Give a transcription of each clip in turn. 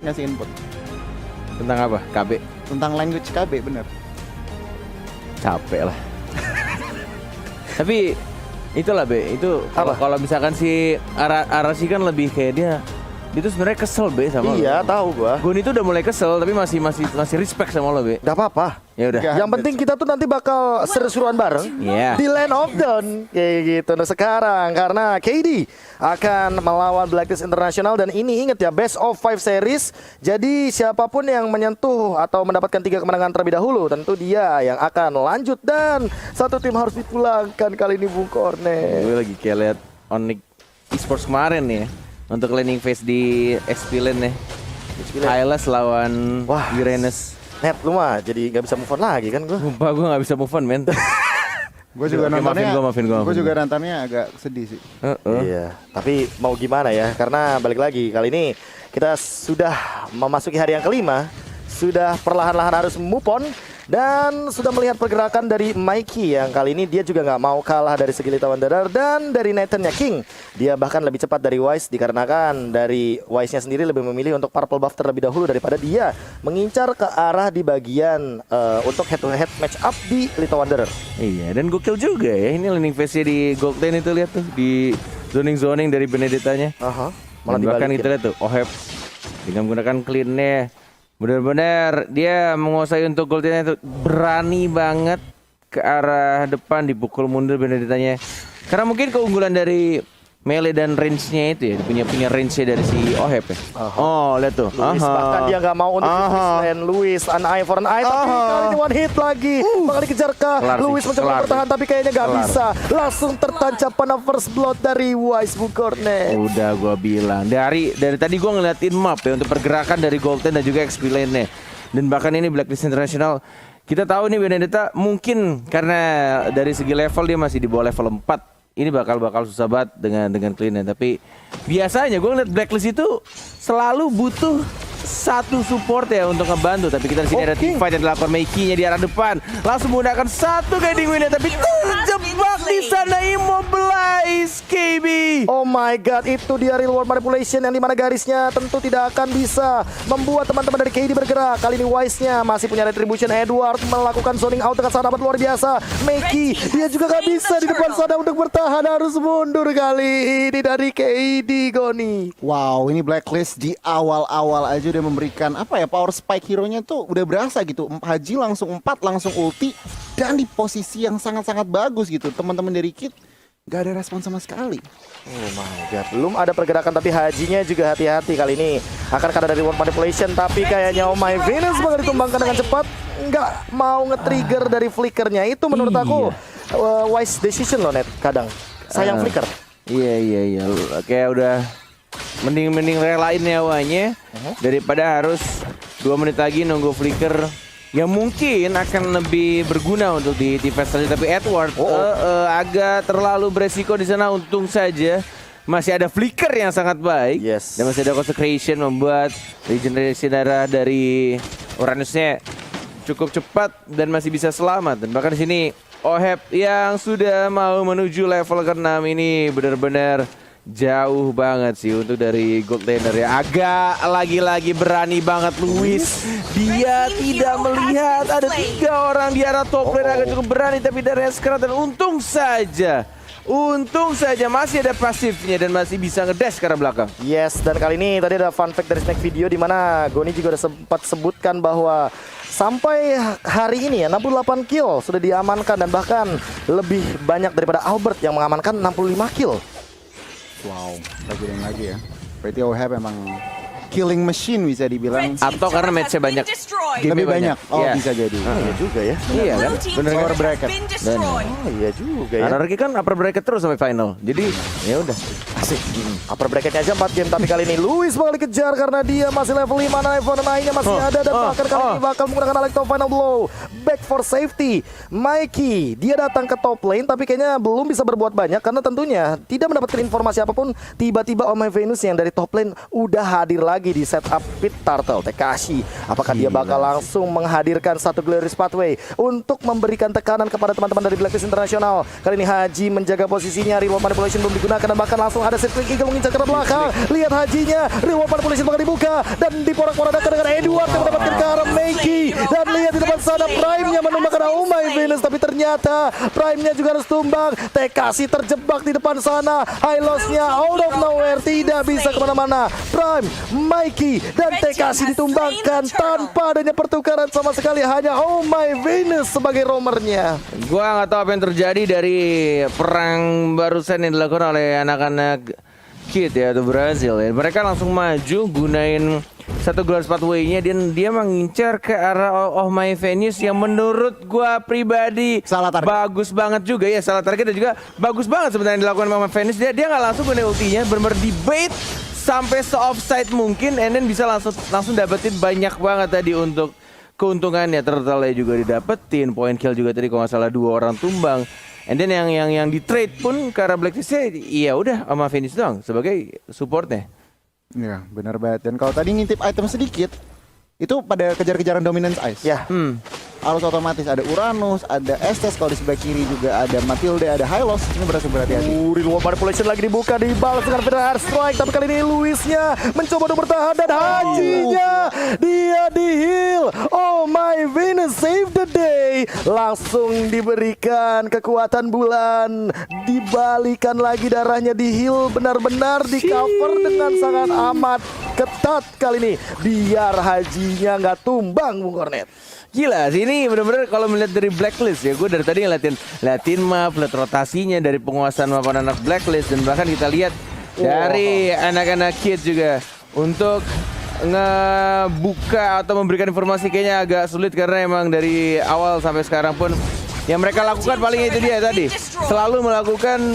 ngasih input Tentang apa? KB? tentang language KB, bener. Capek lah. Tapi itulah Be, itu kalau misalkan si Arashi kan lebih kayak dia tuh sebenarnya kesel Be sama lo. Iya, tahu gua. Gun itu udah mulai kesel tapi masih respect sama lo Be. Gak apa-apa. Ya udah. Yang penting kita tuh nanti bakal seru-seruan bareng Iya. di Land of Dawn kayak gitu. Nah sekarang karena KD akan melawan Blacklist International dan ini inget ya best of 5 series. Jadi siapapun yang menyentuh atau mendapatkan 3 kemenangan terlebih dahulu tentu dia yang akan lanjut dan satu tim harus dipulangkan kali ini Bung Kornet. Gue lagi kayak liat Onyx Esports kemarin nih ya. Untuk landing phase di XP Lane nih. Hylas lawan Uranus. Net lu mah jadi gak bisa move on lagi kan gua. Sumpah gue gak bisa move on men. Gue juga nontonnya, maafin gua. gue juga nontonnya agak sedih sih. Iya, tapi mau gimana ya? Karena balik lagi kali ini kita sudah memasuki hari yang kelima, sudah perlahan-lahan harus move on dan sudah melihat pergerakan dari Mikey yang kali ini dia juga nggak mau kalah dari segi Lita Wanderer dan dari Nathan-nya King. Dia bahkan lebih cepat dari Wise dikarenakan dari Wise-nya sendiri lebih memilih untuk purple buff terlebih dahulu daripada dia mengincar ke arah di bagian untuk head to head match up di Lita Wanderer. Iya, dan gokil juga ya. Ini landing phase-nya di Gold Lane itu lihat tuh di zoning dari Benedetta-nya. Malah Dan bahkan dibalikin. kita lihat tuh Oheb dengan menggunakan clean-nya benar-benar dia menguasai untuk Gold Lane itu berani banget ke arah depan dipukul mundur Benedetta-nya. Karena mungkin keunggulan dari melee dan range-nya itu ya, punya range-nya dari si Oheb ya. Oh, lihat tuh. Luis bahkan dia nggak mau untuk dan Luis an eye for an eye tapi kali ini one hit lagi bakal dikejar kah Luis mencoba bertahan tapi kayaknya nggak bisa langsung tertancap pada first blood dari Wise Bung Kornet. Udah gua bilang dari tadi gua ngeliatin map ya untuk pergerakan dari Golden dan juga XP Lane-nya. Dan bahkan ini Blacklist International kita tahu nih Benedetta mungkin karena dari segi level dia masih di bawah level 4. Ini bakal susah banget dengan clean-nya. Tapi biasanya gue ngeliat Blacklist itu selalu butuh satu support ya untuk ngebantu. Tapi kita di sini ada team fight yang dilakukan Mikey-nya di arah depan. Langsung menggunakan satu guiding win-nya tapi terjebak di sana immobilize KB. Oh my god, itu dia real world manipulation yang dimana garisnya tentu tidak akan bisa membuat teman-teman dari KD bergerak. Kali ini Wise-nya masih punya retribution. Edward melakukan zoning out dengan sangat luar biasa. Mikey, dia juga gak bisa di depan sana untuk bertahan, harus mundur kali ini dari KD Goni. Wow, ini Blacklist di awal-awal aja udah memberikan apa ya, power spike hero-nya tuh udah berasa gitu. Haji langsung 4 langsung ulti dan di posisi yang sangat-sangat bagus gitu. Teman-teman dari Kid gak ada respon sama sekali. Oh my god, belum ada pergerakan tapi Hajinya juga hati-hati kali ini. Akan ada dari world manipulation tapi kayaknya Oh My Venus bakal ditumbangkan dengan cepat. Nggak mau nge-trigger dari flickernya. Itu menurut aku wise decision loh Net kadang. Sayang flicker. Iya. Kayak udah mending relain nyawanya daripada harus 2 menit lagi nunggu flicker yang mungkin akan lebih berguna untuk di phase selanjutnya. Tapi Edward agak terlalu beresiko di sana. Untung saja masih ada flicker yang sangat baik dan masih ada consecration membuat regeneration darah dari Uranusnya cukup cepat dan masih bisa selamat. Dan bahkan di sini Oheb yang sudah mau menuju level ke-6 ini benar-benar jauh banget sih untuk dari Gold Laner ya. Agak lagi-lagi berani banget Luis. Dia tidak melihat ada 3 orang di arah top lane, agak cukup berani tapi dari sekarang dan untung saja masih ada pasifnya dan masih bisa ngedash ke arah belakang. Yes, dan kali ini tadi ada fun fact dari snack video di mana Goni juga udah sempat sebutkan bahwa sampai hari ini ya 68 kill sudah diamankan dan bahkan lebih banyak daripada Albert yang mengamankan 65 kill. Wow, lagi ya. Berarti Oheb emang killing machine bisa dibilang. Atau karena matchnya banyak, Lebih banyak. Oh, Iya. bisa jadi. Iya juga ya. Iya kan? Bener upper bracket. Dan Oh iya juga ya. Anarchy kan upper bracket terus sampai final. Jadi ya udah. Asik. Upper bracketnya aja 4 game tapi kali ini Luis bakal dikejar karena dia masih level 5. Nah, Ivana nya masih ada dan bahkan kali ini bakal menggunakan Electro Final Blow. back for safety. Mikey, dia datang ke top lane tapi kayaknya belum bisa berbuat banyak karena tentunya tidak mendapatkan informasi apapun. Tiba-tiba Oh My Venus yang dari top lane udah hadir lagi di setup Pit Turtle. Tekashi, apakah dia bakal langsung menghadirkan satu Glorious Pathway untuk memberikan tekanan kepada teman-teman dari Blacklist Internasional? Kali ini Haji menjaga posisinya, reward manipulation belum digunakan dan bahkan langsung ada set click Eagle mengincar ke belakang. Lihat Hajinya, reward manipulation bakal dibuka dan diporak-porandakan dengan Edward yang mendapatkan ke arah Mikey. Dan lihat di depan sana Prime-nya menumbangkan Oh My Venus, tapi ternyata Prime-nya juga harus tumbang. Tekashi terjebak di depan sana, high loss-nya out of nowhere, tidak bisa kemana-mana. Prime, Mikey, dan Tekashi ditumbangkan tanpa adanya pertukaran sama sekali, hanya Oh My Venus sebagai roamernya. Gua nggak tahu apa yang terjadi dari perang barusan yang dilakukan oleh anak-anak Kid ya atau Brazil ya. Mereka langsung maju gunain satu Glorious Pathway-nya dan dia mengincar ke arah Oh My Venus yang menurut gua pribadi Salah target. bagus banget juga ya, salah target dan juga bagus banget sebenarnya yang dilakukan Oh My Venus. Dia nggak langsung gunain ultinya, bener-bener di bait sampai se-offside mungkin and then bisa langsung dapetin banyak banget tadi untuk keuntungannya. Turtle juga didapetin, point kill juga tadi kalau nggak salah 2 orang tumbang. And then yang di trade pun ke arah Blacklist-nya iya udah sama Venus doang sebagai supportnya. Iya, benar banget. Dan kalau tadi ngintip item sedikit, itu pada kejar-kejaran Dominance Ice. Ya, Harus otomatis ada Uranus, ada Estes, kalau di sebelah kiri juga ada Matilde, ada Hylos. Ini berasa berhati-hati. reward manipulation lagi dibuka, dibalas dengan Federal Air Strike, tapi kali ini Luisnya mencoba untuk bertahan dan Hajinya dia di heal. Oh My Venus save the day. Langsung diberikan kekuatan bulan, dibalikan lagi darahnya, di heal benar-benar di cover dengan sangat amat ketat kali ini, biar Hajinya nggak tumbang, Bung Kornet. Gila sih ini bener-bener kalau melihat dari Blacklist ya, gue dari tadi ngeliatin map, lihat rotasinya dari penguasaan map anak Blacklist dan bahkan kita lihat dari anak-anak Kid juga untuk ngebuka atau memberikan informasi kayaknya agak sulit karena emang dari awal sampai sekarang pun yang mereka lakukan paling itu dia tadi selalu melakukan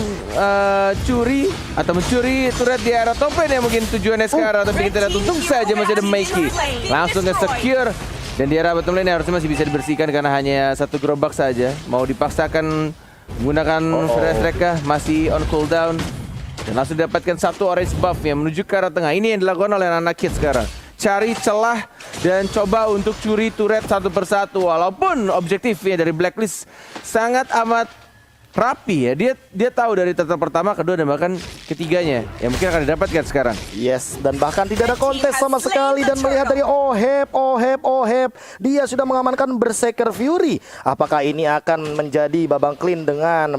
curi atau mencuri turret di area top lane yang mungkin tujuannya sekarang, tapi kita lihat untung saja masih ada Mikey langsung nge-secure. Dan di area bottom lane harusnya masih bisa dibersihkan karena hanya satu gerobak saja. Mau dipaksakan menggunakan Federal Strike kah? Masih on cooldown. Dan langsung didapatkan satu orange buff yang menuju ke arah tengah. Ini yang dilakukan oleh anak Kid sekarang. Cari celah dan coba untuk curi turret satu persatu. Walaupun objektifnya dari Blacklist sangat amat rapi ya. Dia tahu dari turtle pertama, kedua dan bahkan ketiganya yang mungkin akan didapatkan sekarang. Yes, dan bahkan tidak ada kontes sama sekali. Dan melihat dari Oheb, dia sudah mengamankan Berserker Fury. Apakah ini akan menjadi babang clean dengan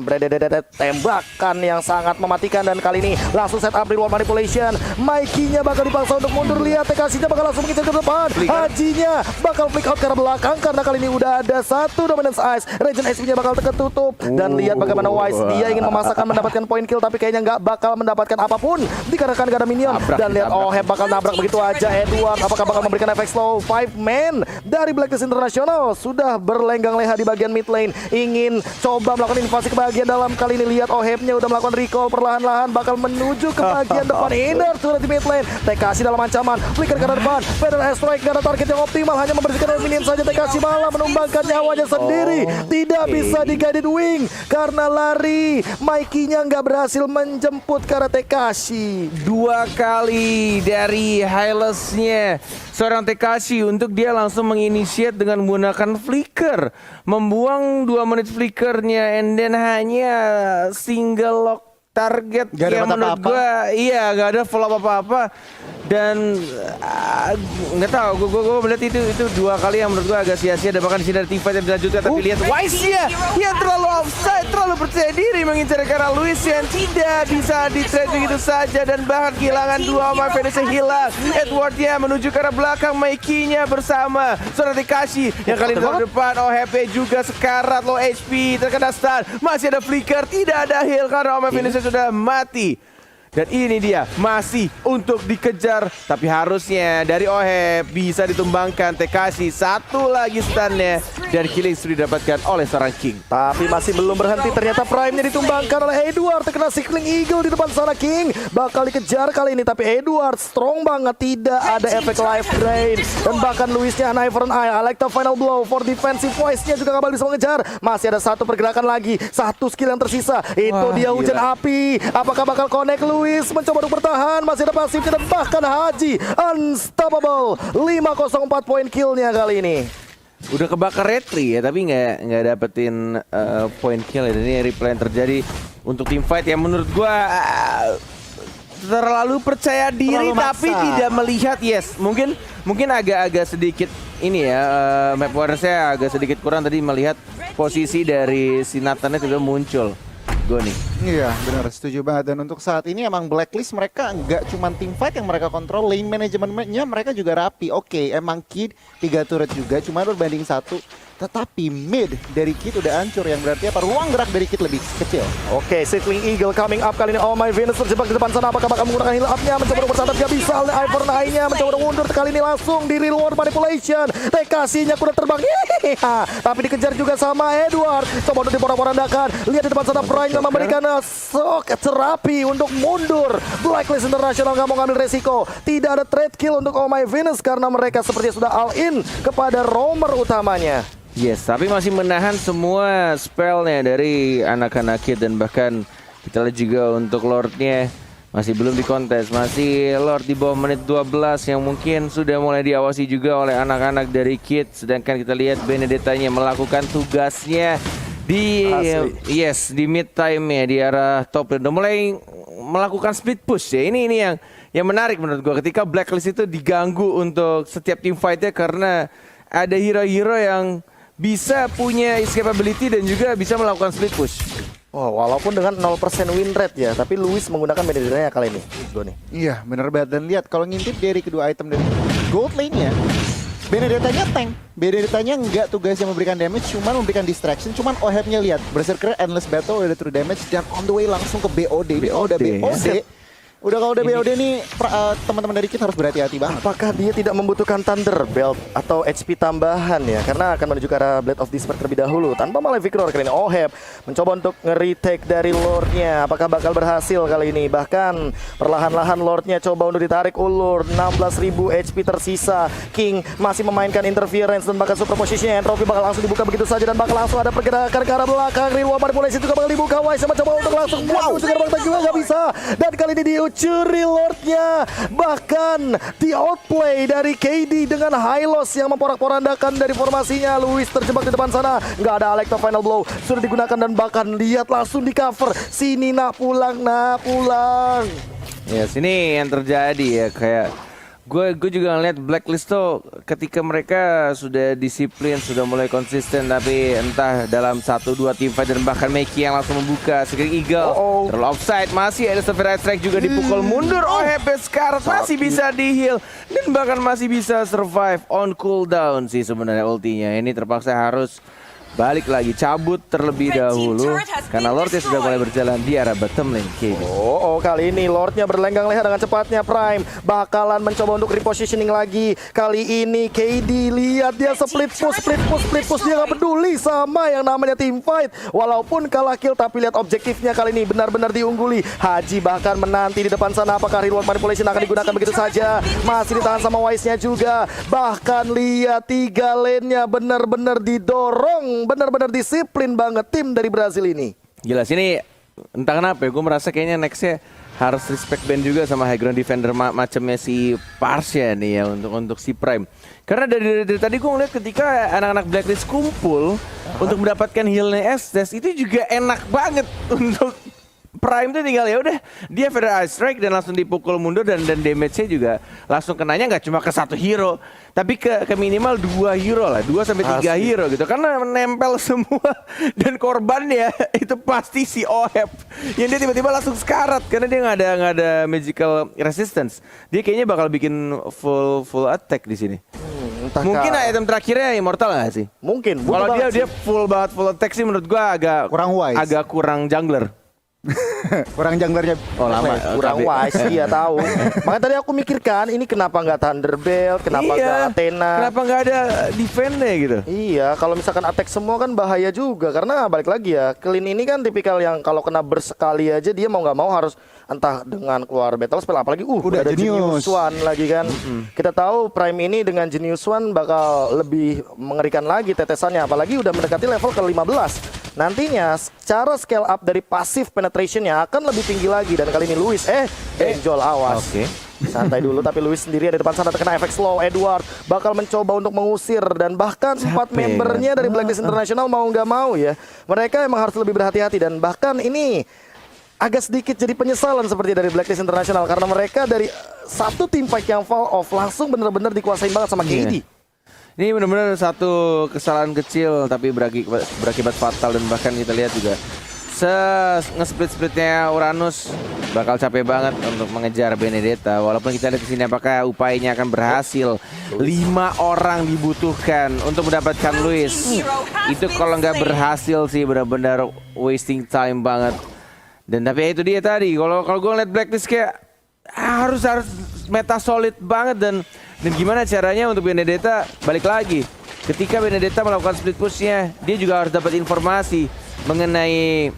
tembakan yang sangat mematikan? Dan kali ini langsung set up reward manipulation. Mikey-nya bakal dipaksa untuk mundur. Lihat Tekashi-nya bakal langsung mengejar ke depan. Hajinya bakal flick out ke arah belakang karena kali ini udah ada satu Dominance Ice. Regen SP-nya bakal tertutup. Dan lihat bagaimana Wise, dia ingin memasakkan mendapatkan point kill tapi kayaknya nggak bakal mendapatkan apapun dikarenakan gak ada minion. Dan lihat Oheb bakal nabrak begitu aja Edward. Apakah bakal memberikan efek slow? 5 man dari Blacklist Internasional sudah berlenggang leha di bagian mid lane, ingin coba melakukan invasi ke bagian dalam. Kali ini lihat Ohebnya udah melakukan recall perlahan-lahan bakal menuju ke bagian depan. Inner sudah di mid lane. Tekashi dalam ancaman, flicker ke depan. Federal Air Strike gak ada target yang optimal, hanya membersihkan minion saja. Tekashi malah menumbangkan nyawanya sendiri. Tidak bisa di guided wing karena lari. Mikey-nya nggak berhasil menjemput ke arah Tekashi. 2 kali dari Hylos-nya seorang Tekashi untuk dia langsung menginisiat dengan menggunakan flicker, membuang 2 menit flickernya and then hanya single lock target Gak ada yang mata menurut apa-apa. gua iya gak ada follow apa-apa dan nggak tahu gue melihat itu 2 kali yang menurut gua agak sia-sia dan bahkan di sini ada teamfight yang dilanjutkan tapi lihat Wise-nya yang terlalu offside, terlalu percaya diri mengincar ke arah Luis yang tidak bisa di-trade begitu saja dan bahkan kehilangan 2 My Venus yang hilang. Edward-nya menuju ke arah belakang, Mikey-nya bersama seorang Tekashi yang kali ini di depan. HP juga sekarat, low HP, terkena stun, masih ada flicker, tidak ada heal karena My Venus sudah mati. Dan ini dia masih untuk dikejar, tapi harusnya dari Oheb bisa ditumbangkan. TKC satu lagi stunnya dan killing streak didapatkan oleh seorang King. Tapi masih belum berhenti, ternyata Prime-nya ditumbangkan oleh Edward. Terkena Cycling Eagle di depan sana. King bakal dikejar kali ini, tapi Edward strong banget, tidak ada efek life drain. Dan bahkan Luisnya Eye for an Eye. I like the final blow for defensive voice-nya juga gak bisa mengejar. Masih ada satu pergerakan lagi, satu skill yang tersisa. Itu dia hujan api. Apakah bakal connect? Luis mencoba untuk bertahan, masih ada pasifnya dan bahkan Haji unstoppable. 504 poin killnya kali ini. Udah kebakar retri ya, tapi nggak dapetin point kill ya. Dan ini replay yang terjadi untuk tim fight yang menurut gua terlalu percaya diri tapi tidak melihat. Mungkin agak sedikit ini ya, map warrior saya agak sedikit kurang tadi melihat posisi dari si Nathan itu muncul. Gue nih. Iya benar, setuju banget. Dan untuk saat ini emang Blacklist mereka nggak cuma tim fight yang mereka kontrol, lane manajemennya mereka juga rapi. Oke, emang Kid 3 turret juga, cuma berbanding 1. Tetapi mid dari Kid udah hancur, yang berarti apa? Ruang gerak dari Kid lebih kecil. Oke, Cycling Eagle coming up kali ini. Oh my Venus terjebak di depan sana. Apakah bakal menggunakan heal up-nya? Mencoba untuk bersantai, gak bisa. Oleh Eye for an Eye-nya mencoba untuk mundur. Kali ini langsung di reward manipulation. TKC-nya kuda terbang. Tapi dikejar juga sama Edward. Coba untuk diporak-porandakan. Lihat di depan sana Prime memberikan shock terapi untuk mundur. Blacklist International gak mau ngambil resiko. Tidak ada trade kill untuk Oh my Venus karena mereka sepertinya sudah all in kepada roamer utamanya. Yes, tapi masih menahan semua spellnya dari anak-anak Kid. Dan bahkan kita lihat juga untuk Lordnya masih belum dikontes. Masih Lord di bawah menit 12 yang mungkin sudah mulai diawasi juga oleh anak-anak dari Kid. Sedangkan kita lihat Benedetta-nya melakukan tugasnya di di mid time ya, di arah top lane. Udah mulai melakukan split push ya. Ini yang menarik menurut gua, ketika Blacklist itu diganggu untuk setiap team fight-nya karena ada hero-hero yang bisa punya escapability dan juga bisa melakukan split push. Oh, walaupun dengan 0% win rate ya, tapi Luis menggunakan Benedetta kali ini. Iya, benar banget. Dan lihat kalau ngintip dari kedua item dari gold lane-nya, Benedetta-nya tank. Benedetta-nya enggak tugasnya memberikan damage, cuman memberikan distraction. Cuman Oheb-nya lihat, Berserker Endless Battle udah true damage dan on the way langsung ke BOD. Ini udah BOD. Udah kalau udah BOD nih teman-teman dari kita harus berhati-hati banget. Apakah dia tidak membutuhkan Thunderbelt atau HP tambahan ya? Karena akan menuju ke arah Blade of Despair terlebih dahulu. Tanpa Malefic Roar kali ini Oheb mencoba untuk nge-retake dari Lordnya. Apakah bakal berhasil kali ini? Bahkan perlahan-lahan Lordnya coba untuk ditarik ulur. 16.000 HP tersisa. King masih memainkan interference dan bahkan super positionnya. Entropy bakal langsung dibuka begitu saja dan bakal langsung ada pergerakan ke arah belakang. Reward manipulation juga bakal dibuka. Wise mencoba untuk langsung buat juga juga nggak bisa. Dan kali ini curi Lordnya, bahkan di outplay dari KD dengan Hylos yang memporak-porandakan dari formasinya. Luis terjebak di depan sana, nggak ada Alecto final blow sudah digunakan dan bahkan lihat langsung di cover. Sini nak pulang. Ya sini yang terjadi ya, kayak gue juga ngeliat Blacklist tuh ketika mereka sudah disiplin, sudah mulai konsisten, tapi entah dalam 1-2 team fight dan bahkan Meki yang langsung membuka Cycling Eagle terlalu offside, masih ada Severe Strike juga dipukul mundur. Oheb Scarlet masih bisa di heal dan bahkan masih bisa survive on cooldown sih sebenarnya ultinya. Ini terpaksa harus balik lagi, cabut terlebih dahulu karena Lordnya sudah mulai berjalan di arah bottom lane. Kali ini Lordnya berlenggang leher dengan cepatnya. Prime bakalan mencoba untuk repositioning lagi. Kali ini KD lihat dia split push. Dia gak peduli sama yang namanya team fight. Walaupun kalah kill, tapi lihat objektifnya kali ini benar-benar diungguli. Haji bahkan menanti di depan sana. Apakah reward manipulation akan digunakan begitu saja? Masih ditahan sama Wise-nya juga. Bahkan lihat 3 lane-nya benar-benar didorong. Benar-benar disiplin banget tim dari Brazil ini. Jelas ini entah kenapa ya, gue merasa kayaknya nextnya harus respect band juga sama high ground defender macamnya si Parsha nih ya untuk si Prime. Karena dari tadi gue ngeliat ketika anak-anak Blacklist kumpul untuk mendapatkan healnya Estes, itu juga enak banget untuk Prime tuh tinggal ya udah dia Feather Ice Strike dan langsung dipukul mundur dan damage-nya juga langsung kenanya nggak cuma ke 1 hero tapi ke minimal 2 hero lah, 2-3 hero gitu karena menempel semua dan korbannya itu pasti si Oheb yang dia tiba-tiba langsung sekarat karena dia nggak ada magical resistance. Dia kayaknya bakal bikin full attack di sini. Mungkin item terakhirnya Immortal nggak sih? Mungkin. Kalau dia full attack sih menurut gua agak kurang jungler. Kurang junglernya. Oh lama. Kurang KB. wise, iya tahu. Makanya tadi aku mikirkan ini kenapa nggak Thunderbelt, kenapa nggak Iya. Athena? Kenapa nggak ada defend-nya gitu? Iya, kalau misalkan attack semua kan bahaya juga karena balik lagi ya, Clean ini kan tipikal yang kalau kena bersekali aja dia mau nggak mau harus entah dengan keluar battle spell apalagi Udah ada Genius. Genius One lagi kan. Kita tahu Prime ini dengan Genius One bakal lebih mengerikan lagi tetesannya apalagi udah mendekati level ke-15. Nantinya cara scale up dari passive penetrationnya akan lebih tinggi lagi dan kali ini Luis Benjol awas. Oke. Santai dulu tapi Luis sendiri ada di depan sana terkena efek slow. Edward bakal mencoba untuk mengusir dan bahkan 4 membernya dari Blacklist International mau nggak mau ya. Mereka emang harus lebih berhati-hati dan bahkan ini agak sedikit jadi penyesalan seperti dari Blacklist International karena mereka dari satu team fight yang fall off langsung bener-bener dikuasain banget sama KD. Ini benar-benar satu kesalahan kecil tapi berakibat fatal dan bahkan kita lihat juga nge-split-splitnya Uranus bakal capek banget untuk mengejar Benedetta. Walaupun kita lihat di sini apakah upayanya akan berhasil. 5 orang dibutuhkan untuk mendapatkan Luis. Itu kalau nggak berhasil sih benar-benar wasting time banget. Dan tapi ya itu dia tadi. Kalau gue ngeliat Blacklist kayak harus meta solid banget dan gimana caranya untuk Benedetta balik lagi. Ketika Benedetta melakukan split pushnya, dia juga harus dapat informasi mengenai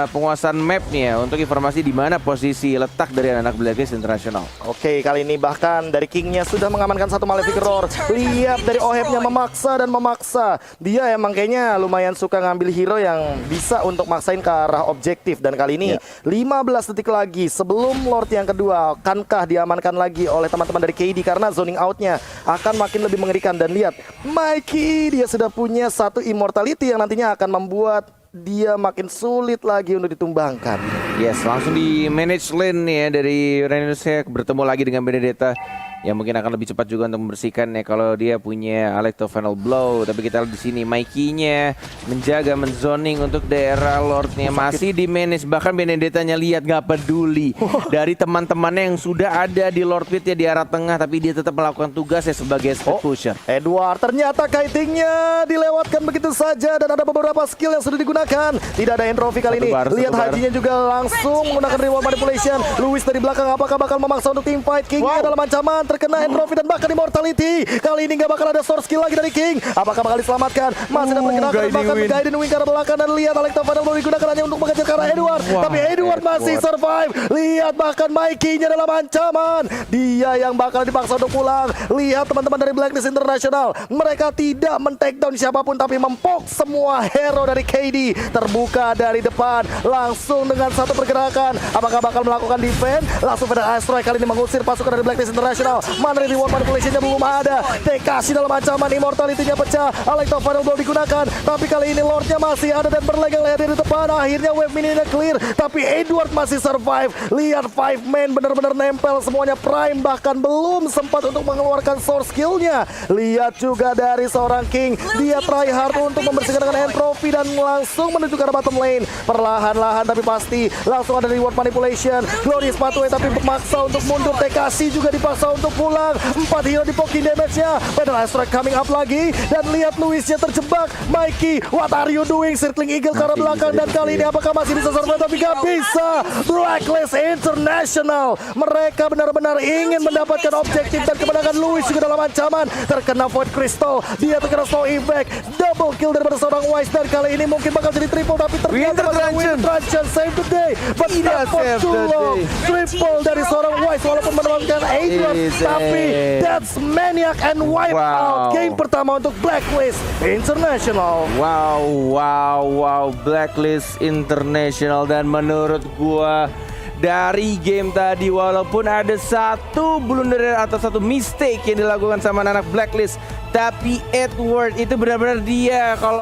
penguasaan mapnya untuk informasi di mana posisi letak dari anak Blacklist International. Oke, kali ini bahkan dari Kingnya sudah mengamankan satu Malefic Roar. Lihat dari Ohebnya memaksa dan memaksa. Dia emang kayaknya lumayan suka ngambil hero yang bisa untuk maksain ke arah objektif. Dan kali ini 15 detik lagi sebelum Lord yang kedua, akankah diamankan lagi oleh teman-teman dari KD karena zoning outnya akan makin lebih mengerikan. Dan lihat, Mikey dia sudah punya satu immortality yang nantinya akan membuat dia makin sulit lagi untuk ditumbangkan. Yes, langsung di manage lane nih ya dari Uranusnya bertemu lagi dengan Benedetta yang mungkin akan lebih cepat juga untuk membersihkan ya kalau dia punya Alecto Final Blow. Tapi kita lihat di sini Mikey-nya menjaga menzoning untuk daerah Lord-nya masih di manage, bahkan Benedetta-nya lihat nggak peduli dari teman-temannya yang sudah ada di Lord Pit ya di arah tengah, tapi dia tetap melakukan tugasnya sebagai speed pusher. Edward ternyata kitingnya dilewatkan begitu saja dan ada beberapa skill yang sudah digunakan. Tidak ada entropy kali ini. Lihat hajinya juga langsung menggunakan reward manipulation. Luis dari belakang apakah bakal memaksa untuk team fight? King-nya dalam ancaman, terkena entropy dan bahkan immortality. Kali ini nggak bakal ada source skill lagi dari King. Apakah bakal diselamatkan? Masih dapat gerakan dan bahkan Gaiden Wing ke arah belakang dan lihat Alecto Final Blow digunakan hanya untuk mengejar ke arah Edward. Tapi Edward masih survive. Lihat bahkan Mikey-nya dalam ancaman. Dia yang bakal dipaksa untuk pulang. Lihat teman-teman dari Blacklist International. Mereka tidak men-takedown siapapun tapi mempok semua hero dari KD. Terbuka dari depan langsung dengan satu pergerakan. Apakah bakal melakukan defense? Langsung Feather Strike kali ini mengusir pasukan dari Blacklist International. Mana reward manipulation-nya belum ada. TKC dalam ancaman, immortality-nya pecah. Alecto Final Blow digunakan. Tapi kali ini Lord-nya masih ada dan berlegang-legang di depan. Akhirnya wave mini-nya clear. Tapi Edward masih survive. Lihat 5 man benar-benar nempel semuanya. Prime bahkan belum sempat untuk mengeluarkan source skill-nya. Lihat juga dari seorang King. Dia try hard untuk membersihkan dengan entropy dan langsung menuju ke arah bottom lane. Perlahan-lahan tapi pasti langsung ada reward manipulation. Glorious Pathway tapi memaksa untuk mundur. TKC juga dipaksa untuk pulang. 4 hero di poking damage-nya. Pedal Strike coming up lagi. Dan lihat Luisnya terjebak. Mikey, what are you doing? Circling Eagle ke arah belakang. Dan kali ini apakah masih bisa survive? Tapi gak bisa. Blacklist International. Mereka benar-benar ingin mendapatkan objektif. Dan kemenangan Luis juga dalam ancaman. Terkena Void Crystal. Dia terkena Slow Effect. Double kill daripada seorang Wise. Dan kali ini mungkin bakal jadi triple. Tapi ternyata Winter Truncheon save the day. But not for too long. Triple dari seorang Wise. Walaupun mendapatkan Edward. Tapi that's Maniac and wipe out game pertama untuk Blacklist International. Wow, Blacklist International. Dan menurut gua dari game tadi walaupun ada satu blunder atau satu mistake yang dilakukan sama anak Blacklist, tapi Edward itu benar-benar dia kalau